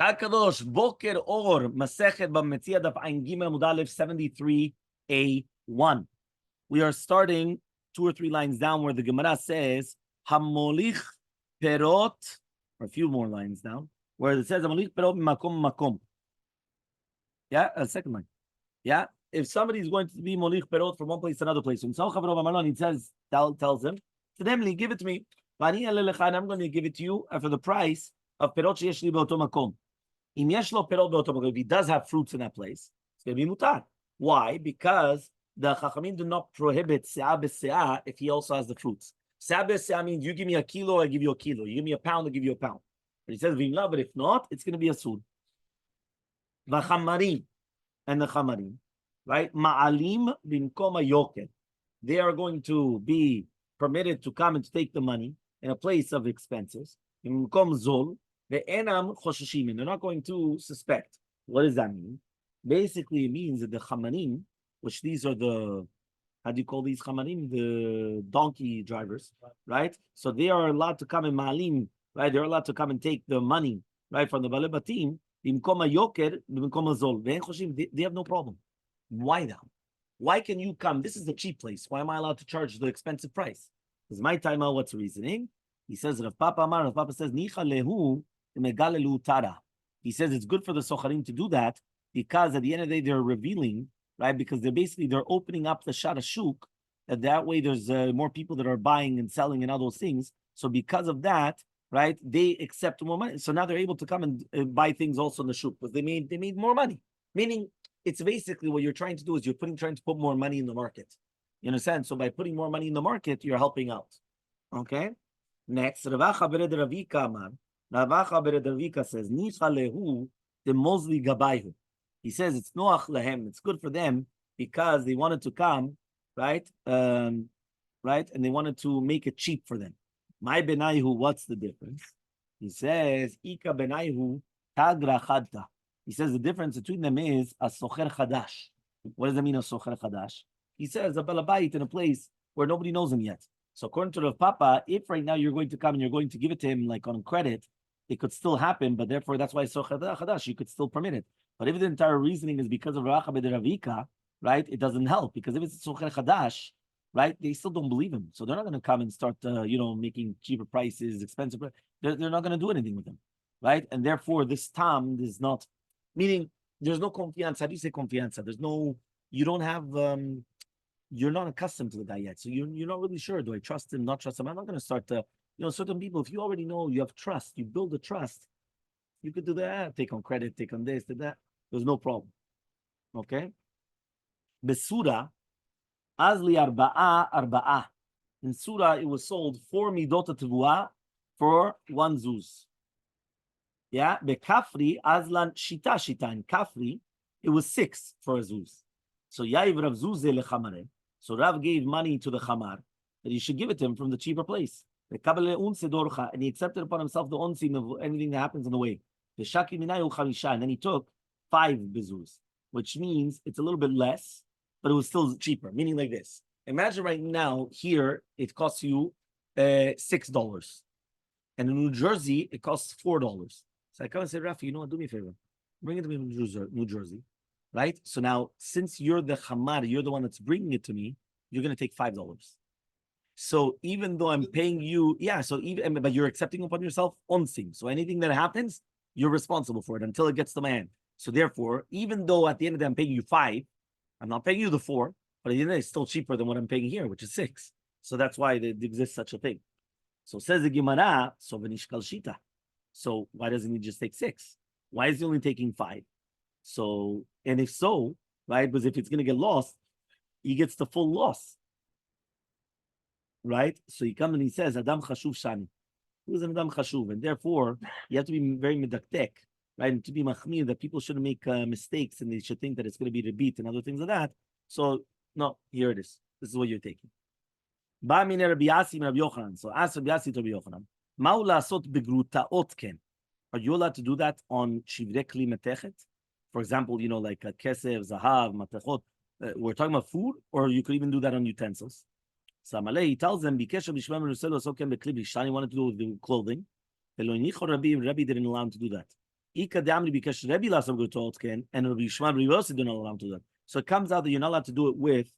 Hakadosh Boker Or Masechet Bava Metzia Daf Gimel Amud Aleph 73a1. We are starting 2 or 3 lines down where the Gemara says Hamolich Perot, or a few more lines down, where it says Hamolich Perot Makom Makom. Yeah, a second line. Yeah, if somebody is going to be Molich Perot from one place to another place, he says, tells him, Tedemli, give it to me. And I'm going to give it to you for the price of Perot sheyesh li be'oto makom. If he does have fruits in that place, it's going to be mutar. Why? Because the Chachamim do not prohibit se'ah b'se'ah if he also has the fruits. Se'ah b'se'ah means you give me a kilo, I give you a kilo. You give me a pound, I give you a pound. But he says, but if not, it's going to be a sud. V'chamarim, and the chamarim, right? Ma'alim b'mkom yoker. They are going to be permitted to come and to take the money in a place of expenses. B'mkom zol. They're not going to suspect. What does that mean? Basically, it means that the chamarim, which these are the, how do you call these chamarim? The donkey drivers, right? So they are allowed to come and ma'alim, right? They're allowed to come and take the money, right, from the balei batim. They have no problem. Why now? Why can you come? This is the cheap place. Why am I allowed to charge the expensive price? Because my time out, what's the reasoning? He says, Rav Papa says, Nicha lehu. He says it's good for the socharim to do that because at the end of the day they're revealing, right? Because they're opening up the shara shuk, that way there's more people that are buying and selling and all those things. So because of that, right, they accept more money. So now they're able to come and buy things also in the shuk because they made more money. Meaning it's basically what you're trying to do is you're trying to put more money in the market. You understand? So by putting more money in the market, you're helping out. Okay. Next, Ravacha bered Ravika Amar. Ravacha bered Ravika says, Nicha lehu the mozli gabayhu. He says it's noach lehem. It's good for them because they wanted to come, right? Right, and they wanted to make it cheap for them. My benayhu, what's the difference? He says, Ika benayhu tagra chadta. He says the difference between them is a socher chadash. What does that mean, a socher chadash? He says a balabait in a place where nobody knows him yet. So according to Rav Papa, if right now you're going to come and you're going to give it to him like on credit, it could still happen, but therefore that's why socher chadash, you could still permit it. But if the entire reasoning is because of Racha B'Ravika, right, it doesn't help because if it's socher chadash, right, they still don't believe him, so they're not going to come and start, making cheaper prices, expensive. They're not going to do anything with them, right? And therefore, this tam is not, meaning there's no confianza. How do you say confianza? There's no, you don't have, you're not accustomed to the guy yet, so you're not really sure. Do I trust him? Not trust him? I'm not going to start to, certain people. If you already know you have trust, you build the trust. You could do that. Take on credit, take on this, that. There's no problem. Okay. Besura. Azli arba'a. In Surah, it was sold 4 midot tevuah for 1 zuz. Yeah, Bekafri, Azlan shita. In Kafri, it was 6 for a zuz. So Ya'iv Rav Zuze lechamare. So Rav gave money to the chamar that he should give it to him from the cheaper place. And he accepted upon himself the onsin of anything that happens on the way. And then he took 5 bezuz, which means it's a little bit less, but it was still cheaper, meaning like this. Imagine right now, here, it costs you $6. And in New Jersey, it costs $4. So I come and say, Rafi, you know what, do me a favor. Bring it to me in New Jersey, right? So now, since you're the chamar, you're the one that's bringing it to me, you're going to take $5. So even though I'm paying you, but you're accepting upon yourself onsim. So anything that happens, you're responsible for it until it gets to my hand. So therefore, even though at the end of the day, I'm paying you 5, I'm not paying you the 4, but at the end of the day, it's still cheaper than what I'm paying here, which is 6. So that's why there exists such a thing. So says the Gemara, so v'nishkal shita. So why doesn't he just take 6? Why is he only taking 5? So, and if so, right, because if it's going to get lost, he gets the full loss. Right? So he comes and he says, Adam chashuv shani. Who's an Adam chashuv? And therefore, you have to be very medaktek, right? And to be machmir, that people shouldn't make mistakes and they should think that it's going to be rebit and other things like that. So, no, here it is. This is what you're taking. Ba min Rabbi Yasi and Rabbi Yochanan. So ask Rabbi Yasi to Rabbi Yochanan. Ma'u la'asot begrutaot ken. Are you allowed to do that on shivrei kli metechet? For example, like kesef, zahav, matechot. We're talking about food, or you could even do that on utensils. So Elmaleh, he tells them, he wanted to do with the clothing. Rabbi didn't allow him to do that. Ika damri because Rebbe lasam gutotken and Rabbi Yishmael Rabbi Yossi do not allow him to do that. So it comes out that you're not allowed to do it with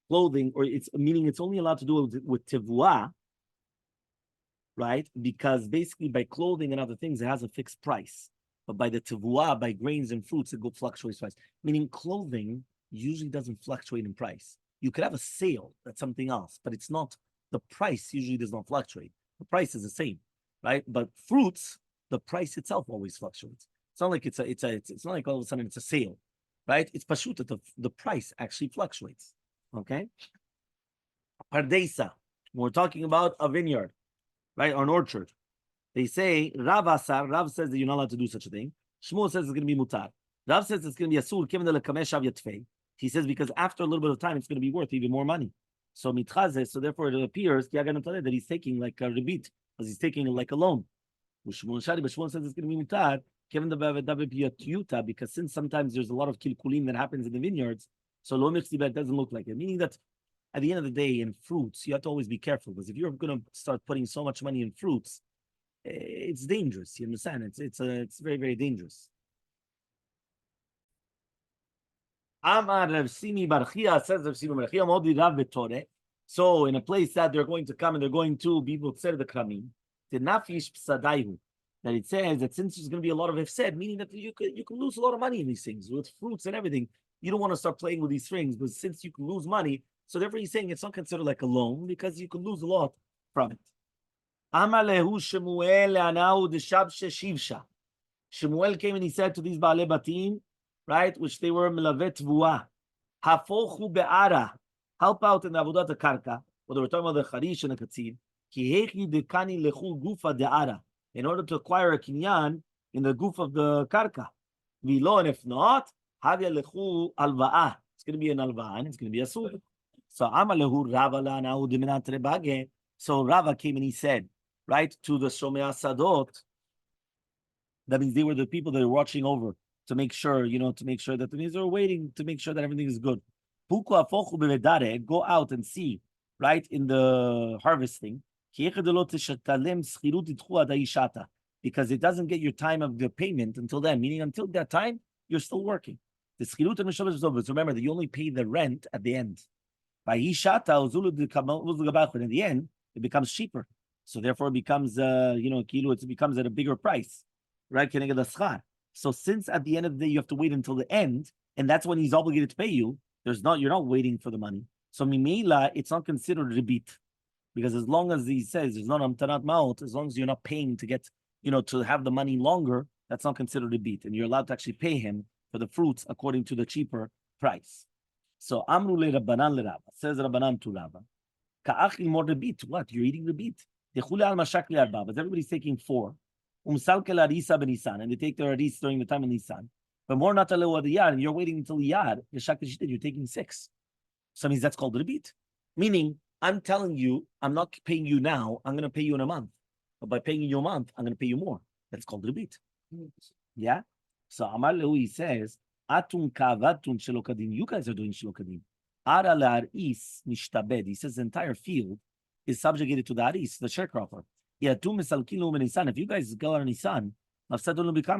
clothing, or it's meaning it's only allowed to do it with tivua, right? Because basically by clothing and other things, it has a fixed price. But by the tivua, by grains and fruits, it fluctuates price. Meaning clothing usually doesn't fluctuate in price. You could have a sale, that's something else, but it's not, the price usually does not fluctuate. The price is the same, right? But fruits, the price itself always fluctuates. It's not like it's not like all of a sudden it's a sale, right? It's pashut that the price actually fluctuates. Okay? Pardesa. We're talking about a vineyard, right? Or an orchard. They say, Rav says that you're not allowed to do such a thing. Shmuel says it's going to be mutar. Rav says it's going to be asur, kiven lekamesh yatvei. He says because after a little bit of time, it's going to be worth even more money. So mitchazeh, so therefore it appears that he's taking like a rebit, because he's taking like a loan. But Shmuel says it's going to be mutar, given the because since sometimes there's a lot of kilkulim that happens in the vineyards, so lo michzibah doesn't look like it. Meaning that at the end of the day, in fruits, you have to always be careful, because if you're going to start putting so much money in fruits, it's dangerous. You understand? It's very, very dangerous. Amar Rav Simi Barchia says Rav Simi Barchia Modi Rav Betore. So in a place that they're going to come and they're going to be able to say the Kramim, the Nafish Psadaihu, that it says that since there's going to be a lot of ifsed, meaning that you can lose a lot of money in these things with fruits and everything. You don't want to start playing with these things, but since you can lose money, so therefore he's saying it's not considered like a loan because you can lose a lot from it. Amar lehu Shemuel le'anahu d'shabshe shivsha. Shemuel came and he said to these Baalei Batim, right, which they were melavet tvua, hafochu be'ara, help out in the avodat karka, or they were talking about the charish and the katzin, ki hechi dekani lechul gufa de'ara, in order to acquire a kinyan in the goof of the karka. Vilo, and if not, havya lechu alva'ah. It's going to be an alva'ah, and it's going to be a sur. So amalehu Rava la'anahu diminat rebage. So Rava came and he said, right, to the Shomei Sadot, that means they were the people that were watching over to make sure, that the means they were waiting to make sure that everything is good. Go out and see, right, in the harvesting, because it doesn't get your time of the payment until then, meaning until that time, you're still working. Remember that you only pay the rent at the end. In the end, it becomes cheaper. So therefore it becomes, it becomes at a bigger price, right? So since at the end of the day, you have to wait until the end, and that's when he's obligated to pay you, you're not waiting for the money. So mimela, it's not considered rebit, because as long as he says there's not amtanat maot, as long as you're not paying to get, to have the money longer, that's not considered rebit, and you're allowed to actually pay him for the fruits according to the cheaper price. So amru le Rabbanan le Rabba, says Rabbanan to Rabba, ka'achil more rebit. What? You're eating rebit. But everybody's taking 4. And they take their aris during the time of Nisan. But more not yar, and you're waiting until yar, you're taking 6. So that means that's called rebit. Meaning, I'm telling you, I'm not paying you now, I'm going to pay you in a month. But by paying you a month, I'm going to pay you more. That's called rebit. Yeah? So Amar Lehu, he says, Atun kavatun shelokadin. You guys are doing shelokadin. Ara la'aris nishtabed. He says the entire field is subjugated to the aris, the sharecropper. If you guys go on Nisan,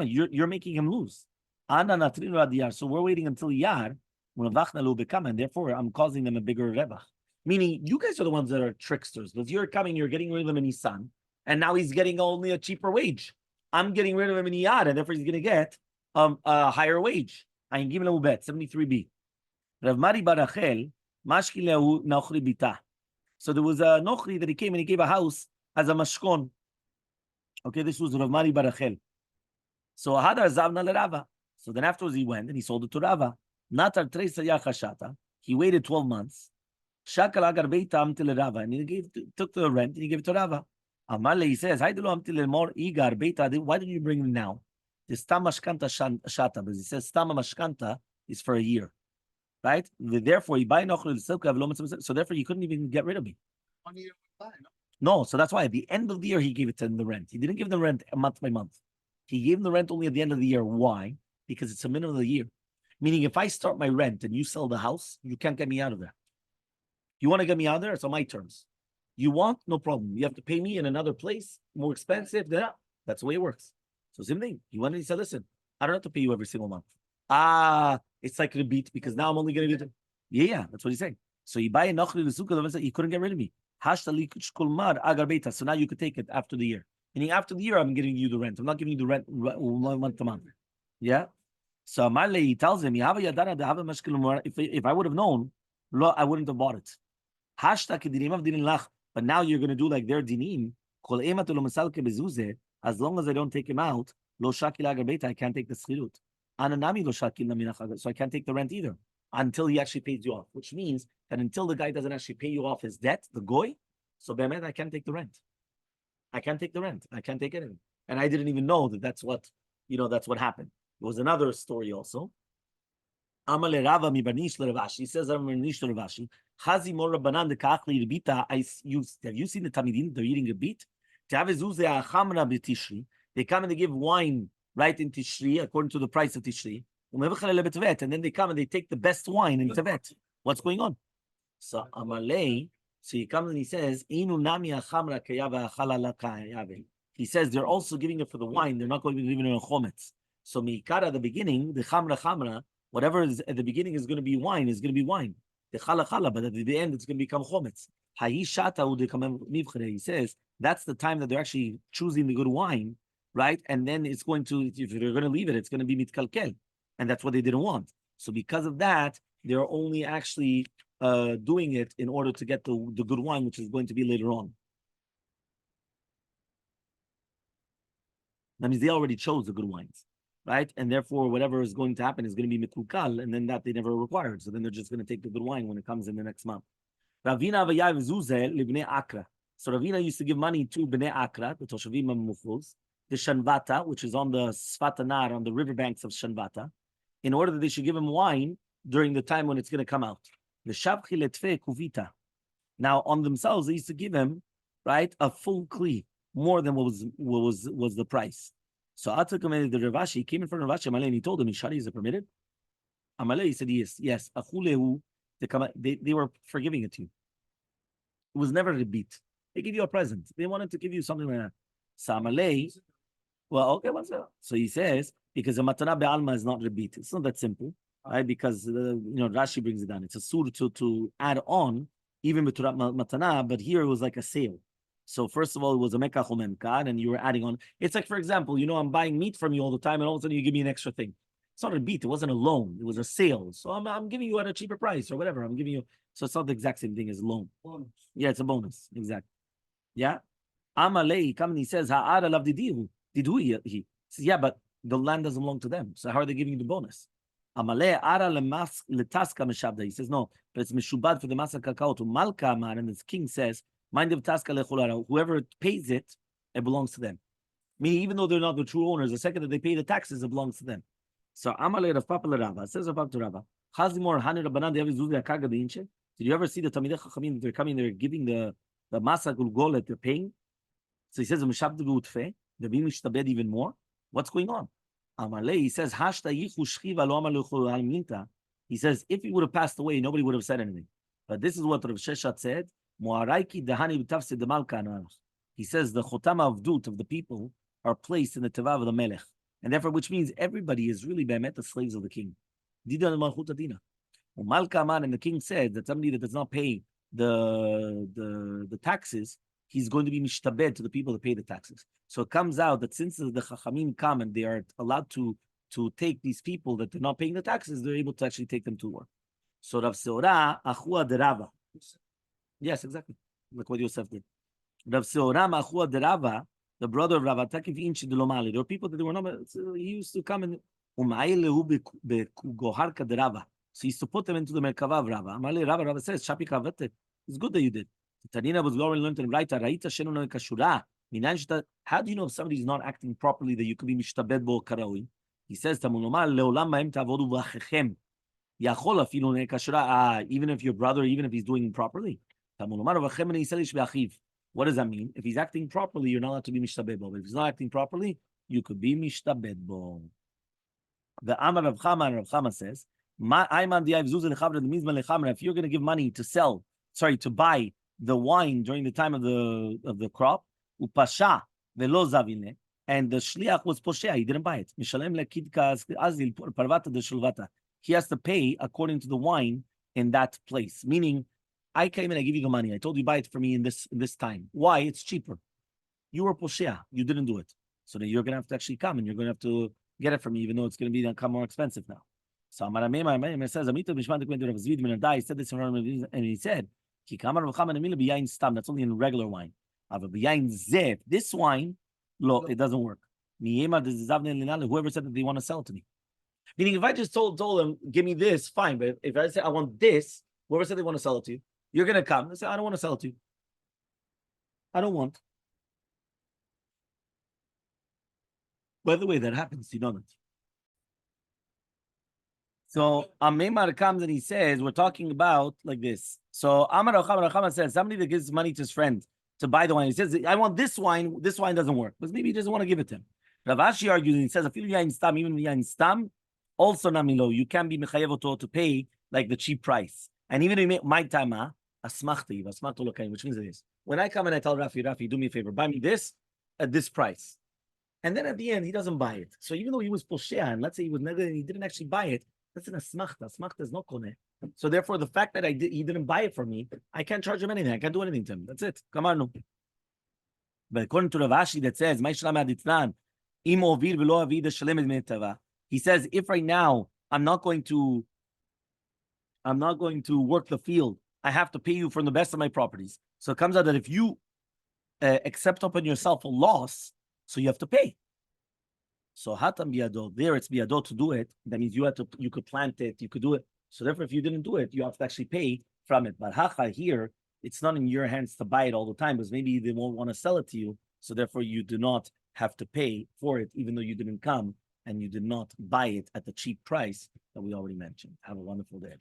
you're making him lose. So we're waiting until Yar, and therefore I'm causing them a bigger rebach. Meaning, you guys are the ones that are tricksters, because you're getting rid of him in Nisan, and now he's getting only a cheaper wage. I'm getting rid of him in Yar, and therefore he's going to get a higher wage. I can give him a bet, 73b. Rav Mari Barachel, Mashkilehu Nauchri Bita. So there was a Nochri that he came and he gave a house as a mashkon. Okay, this was Rav Mari Barachel. So Hadar Zavna Lerava. So then afterwards he went and he sold it to Rava. Natar Tresa Yachashata. He waited 12 months. Shakal Agar Beita Amtil Rava. And he took the rent and he gave it to Rava. Amarle, he says, why didn't you bring him now? The Stama Mashkanta Shata. Because he says Stama Mashkanta is for a year. Right? Therefore, so therefore you couldn't even get rid of me. 1 year would buy, no? No, so that's why at the end of the year he gave it to him the rent. He didn't give the rent month by month. He gave him the rent only at the end of the year. Why? Because it's a minimum of the year. Meaning, if I start my rent and you sell the house, you can't get me out of there. You want to get me out of there? It's on my terms. You want? No problem. You have to pay me in another place, more expensive. That's the way it works. So same thing. He went and he said, listen, I don't have to pay you every single month. It's like a beat because now I'm only going to do. Yeah, that's what he's saying. So he buy a nachli the sukkah. He couldn't get rid of me. So now you could take it after the year. Meaning after the year, I'm giving you the rent. I'm not giving you the rent month to month. Yeah. So Amaleh, he tells him, if I would have known, I wouldn't have bought it. But now you're going to do like their dinim. As long as I don't take him out, I can't take the schirut. So I can't take the rent either until he actually pays you off. Which means that until the guy doesn't actually pay you off his debt, the goy, so be'emet, I can't take the rent. I can't take the rent. I can't take anything. And I didn't even know that that's what happened. There was another story also. Amale Rava mi banish l'Ravashi. He says, I'm banish l'Ravashi. Chazi mor Rabbanan dekachli rebita. Have you seen the Tamidim? They're eating a beet. They come and they give wine right in Tishri according to the price of Tishri. And then they come and they take the best wine in Tevet. What's going on? So Amalei, so he comes and he says, he says they're also giving it for the wine. They're not going to be giving it on chometz. So Mikara at the beginning, the chamra, whatever is at the beginning is going to be wine, is going to be wine. The chala, but at the end it's going to become chometz. He says that's the time that they're actually choosing the good wine, right? And then it's going to, if they're going to leave it, it's going to be mitkalkel. And that's what they didn't want. So because of that, they're only actually doing it in order to get the good wine, which is going to be later on. That means they already chose the good wines, right? And therefore, whatever is going to happen is going to be mikulkal, and then that they never required. So then they're just going to take the good wine when it comes in the next month. Ravina v'yav zuzel libnei Akra. So Ravina used to give money to Bnei Akra, the Toshavim Mufuz, the Shanvata, which is on the Sfatanar, on the riverbanks of Shanvata, in order that they should give him wine during the time when it's going to come out. The Shabchi letfe kuvita. Now on themselves, they used to give him, right, a full kli, more than what was the price. So Atta commanded the Ravashi, he came in front of Ravashi, Amaleh, and he told him, Shari, is it permitted? Amaleh, he said, yes. Achulehu, they were forgiving it to you. It was never a beat. They give you a present. They wanted to give you something like that. So Amaleh, well, okay, what's that? So he says, because a matana be'alma is not repeat. It's not that simple, right? Because Rashi brings it down. It's a sur to add on, even with matana, but here it was like a sale. So first of all, it was a mekach umemkad, and you were adding on. It's like, for example, I'm buying meat from you all the time, and all of a sudden you give me an extra thing. It's not a beat. It wasn't a loan. It was a sale. So I'm giving you at a cheaper price or whatever. I'm giving you. So it's not the exact same thing as loan. Bonus. Yeah, it's a bonus. Exactly. Yeah. Amalei comes and he says, Ha'ara lav didihu. He says, yeah, but the land doesn't belong to them. So how are they giving you the bonus? Amalei ara letaska meshabda. He says, no, but it's meshubad for the masa kakao to malka amar, and the king says, mind of taska lechulara. Whoever pays it, it belongs to them. Meaning, even though they're not the true owners, the second that they pay the taxes, it belongs to them. So Amalei Rav Papa Rava says Rav to Rava. Did you ever see the Talmidei Chachamim? They're coming, they're giving the masa gulgolet, they're paying. So he says, they're being mishtabed even more. What's going on? Amalei, he says, he says, if he would have passed away, nobody would have said anything. But this is what Rav Sheshat said. He says the chotam avdut of the people are placed in the tevav of the melech, and therefore, which means everybody is really be'emet the slaves of the king. And the king said that somebody that does not pay the taxes, he's going to be mishtabed to the people that pay the taxes. So it comes out that since the chachamim come and they are allowed to take these people that they're not paying the taxes, they're able to actually take them to work. So Rav Seora achua de Rava. Yes, exactly. Like what Yosef did. Rav Seora achua de Rava, the brother of Rava, takiv inchi de lomali. There were people that they were not. So he used to come and umayelehu begoharka de Rava. So he used to put them into the merkava of Rava. Rava says, "Shapi kavete. It's good that you did." Tanina was going to learn and write. Raita shenu kashura. How do you know if somebody is not acting properly that you could be mishtabed bo karaui? He says, "Tamunomar leolam ma'em tavodu v'achechem." Yachol afilu nekashura. Even if your brother, even if he's doing improperly. Tamunomar v'achem neiselish be'achiv. What does that mean? If he's acting properly, you're not allowed to be mishtabed bo. If he's not acting properly, you could be mishtabed bo. The Amar Rav Chama, and Rav Chama says, if you're going to give money to buy the wine during the time of the crop, upasha velo zavine, and the shliach was poshea. He didn't buy it. Mishalem lekidka azil parvata de shulvata. He has to pay according to the wine in that place. Meaning, I came and I give you the money. I told you buy it for me in this time. Why? It's cheaper. You were poshea. You didn't do it. So then you're going to have to actually come and you're going to have to get it from me, even though it's going to become more expensive now. So Amarameh says, Amito Bishman he said this and he said, that's only in regular wine. This wine, it doesn't work. Whoever said that they want to sell it to me. Meaning, if I just told them, give me this, fine. But if I say I want this, whoever said they want to sell it to you, you're going to come and say, I don't want to sell it to you. I don't want. By the way, that happens. You know that. So Amemar comes and he says, we're talking about like this. So Amar Ocham says, somebody that gives money to his friend to buy the wine. He says, I want this wine. This wine doesn't work. But maybe he doesn't want to give it to him. Rav Ashi argues and he says, even yain stam, also namilo, you can be mechayev to pay like the cheap price. And even if my tama, asmachti, which means this. When I come and I tell Rafi, do me a favor, buy me this at this price. And then at the end, he doesn't buy it. So even though he was poshea, and let's say he was negative, he didn't actually buy it, that's an asmachta. Asmachta is not koneh. So therefore, the fact that he didn't buy it from me, I can't charge him anything. I can't do anything to him. That's it. Come on, no. But according to Rav Ashi that says, he says, if right now I'm not going to work the field, I have to pay you from the best of my properties. So it comes out that if you accept upon yourself a loss, so you have to pay. So hatam biado, there it's biado to do it. That means you could plant it, you could do it. So therefore, if you didn't do it, you have to actually pay from it. But hacha here, it's not in your hands to buy it all the time, because maybe they won't want to sell it to you. So therefore, you do not have to pay for it, even though you didn't come and you did not buy it at the cheap price that we already mentioned. Have a wonderful day.